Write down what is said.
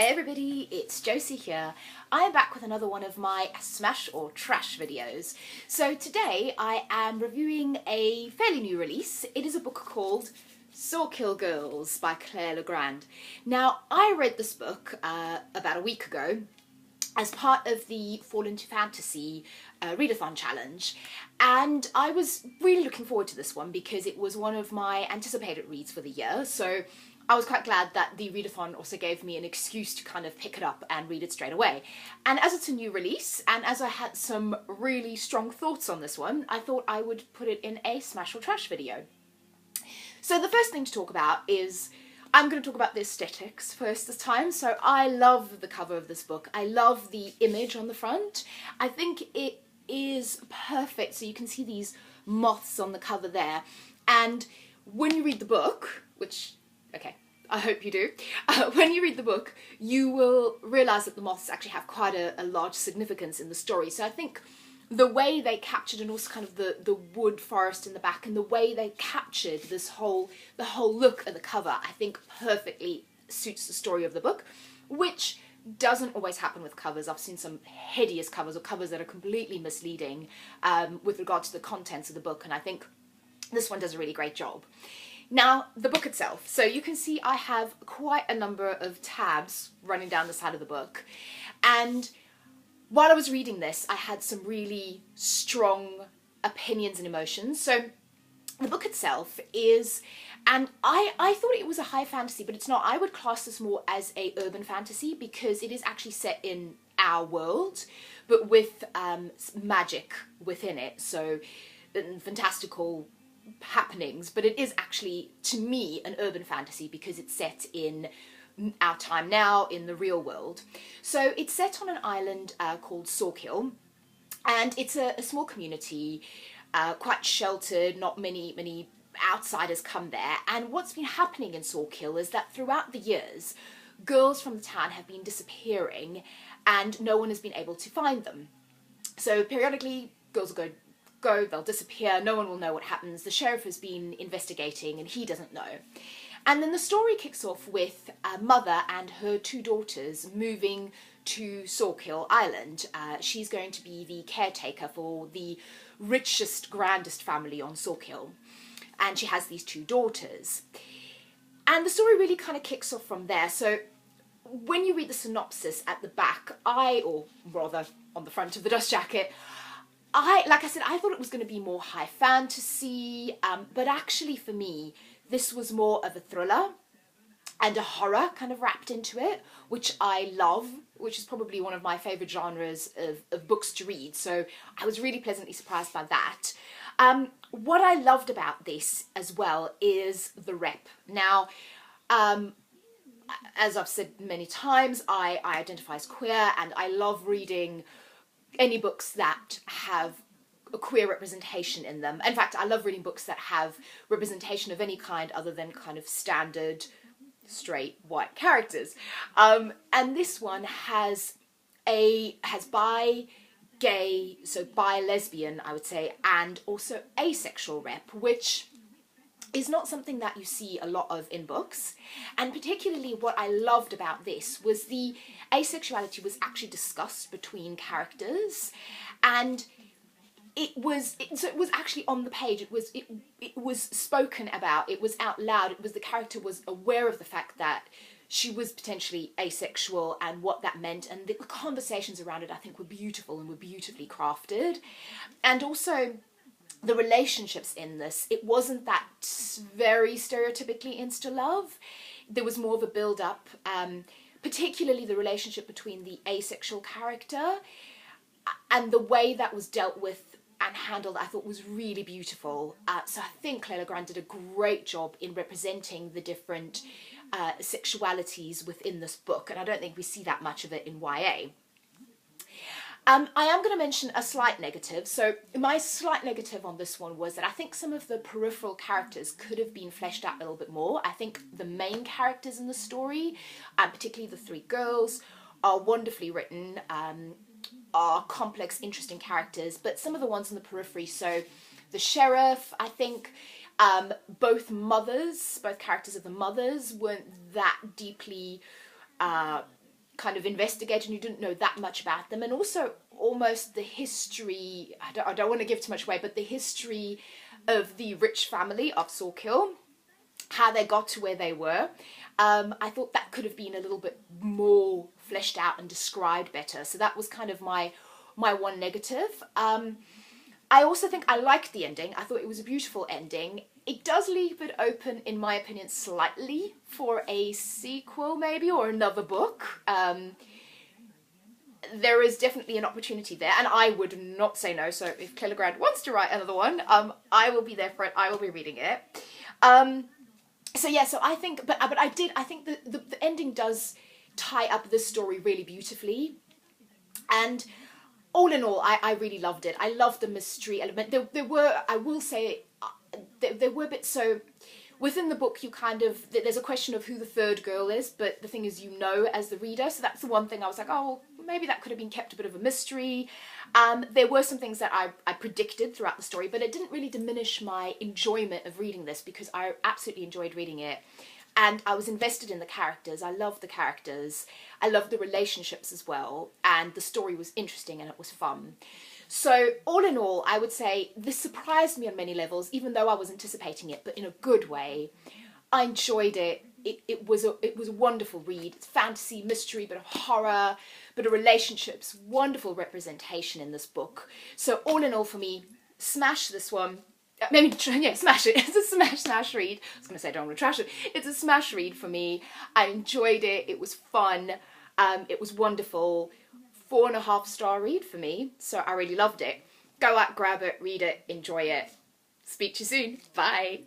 Hey everybody, it's Josie here. I am back with another one of my smash or trash videos. So today I am reviewing a fairly new release. It is a book called Sawkill Girls by Legrand. Now, I read this book about a week ago as part of the Fall Into Fantasy Readathon Challenge, and I was really looking forward to this one because it was one of my anticipated reads for the year, so I was quite glad that the readathon also gave me an excuse to kind of pick it up and read it straight away. And as it's a new release, and as I had some really strong thoughts on this one, I thought I would put it in a smash or trash video. So the first thing to talk about is, I'm going to talk about the aesthetics first this time. So I love the cover of this book. I love the image on the front. I think it is perfect. So you can see these moths on the cover there. And when you read the book, which, okay, I hope you do, when you read the book, you will realise that the moths actually have quite a large significance in the story. So I think the way they captured, and also kind of the wood forest in the back, and the way they captured the whole look of the cover, I think perfectly suits the story of the book, which doesn't always happen with covers. I've seen some hideous covers, or covers that are completely misleading with regard to the contents of the book, and I think this one does a really great job. Now, the book itself. So you can see I have quite a number of tabs running down the side of the book, and while I was reading this, I had some really strong opinions and emotions. So the book itself is, and I thought it was a high fantasy, but it's not. I would class this more as a urban fantasy because it is actually set in our world, but with magic within it. So fantastical happenings, but it is actually, to me, an urban fantasy because it's set in our time now, in the real world. So it's set on an island called Sawkill, and it's a small community, quite sheltered, not many outsiders come there. And what's been happening in Sawkill is that throughout the years, girls from the town have been disappearing and no one has been able to find them. So periodically, girls will go, they'll disappear, no one will know what happens. The sheriff has been investigating and he doesn't know. And then the story kicks off with a mother and her two daughters moving to Sawkill Island. She's going to be the caretaker for the richest, grandest family on Sawkill. And she has these two daughters. And the story really kind of kicks off from there. So when you read the synopsis at the back, or rather on the front of the dust jacket, like I said, I thought it was going to be more high fantasy, but actually for me, this was more of a thriller and a horror kind of wrapped into it, which I love, which is probably one of my favourite genres of books to read. So I was really pleasantly surprised by that. What I loved about this as well is the rep. Now, as I've said many times, I identify as queer, and I love reading any books that have a queer representation in them. In fact, I love reading books that have representation of any kind other than kind of standard straight white characters. And this one has bi, gay, so bi, lesbian, I would say, and also asexual rep, which is not something that you see a lot of in books. And particularly what I loved about this was the asexuality was actually discussed between characters, and it was actually on the page. It was spoken about. It was out loud. The character was aware of the fact that she was potentially asexual and what that meant, and the conversations around it I think were beautiful and were beautifully crafted. And also the relationships in this, it wasn't that very stereotypically insta-love. There was more of a build-up, particularly the relationship between the asexual character, and the way that was dealt with and handled, I thought was really beautiful. So I think Legrand did a great job in representing the different sexualities within this book, and I don't think we see that much of it in YA. I am going to mention a slight negative. So my slight negative on this one was that I think some of the peripheral characters could have been fleshed out a little bit more. I think the main characters in the story, particularly the three girls, are wonderfully written, are complex, interesting characters, but some of the ones in the periphery, so the sheriff, I think both characters of the mothers weren't that deeply kind of investigate and you didn't know that much about them, and also almost the history, I don't want to give too much away, but the history of the rich family of Sawkill, how they got to where they were. I thought that could have been a little bit more fleshed out and described better. So that was kind of my one negative. I also think I liked the ending. I thought it was a beautiful ending. It does leave it open, in my opinion, slightly for a sequel maybe, or another book. There is definitely an opportunity there, and I would not say no. So if Legrand wants to write another one, I will be there for it. I will be reading it. So yeah, so I think, but I think the ending does tie up this story really beautifully, and all in all, I really loved it. I loved the mystery element. There were, I will say, there were bits, so within the book you kind of, there's a question of who the third girl is, but the thing is, you know, as the reader, so that's the one thing I was like, oh, maybe that could have been kept a bit of a mystery. There were some things that I predicted throughout the story, but it didn't really diminish my enjoyment of reading this, because I absolutely enjoyed reading it. And I was invested in the characters. I loved the characters. I loved the relationships as well. And the story was interesting and it was fun. So all in all, I would say this surprised me on many levels, even though I was anticipating it, but in a good way. I enjoyed it. It was a wonderful read. It's fantasy, mystery, bit of horror, bit of relationships, wonderful representation in this book. So all in all, for me, smash this one. Maybe, yeah, smash it. It's a smash read. I was going to say I don't want to trash it. It's a smash read for me. I enjoyed it. It was fun. It was wonderful. 4.5-star read for me. So I really loved it. Go out, grab it, read it, enjoy it. Speak to you soon. Bye.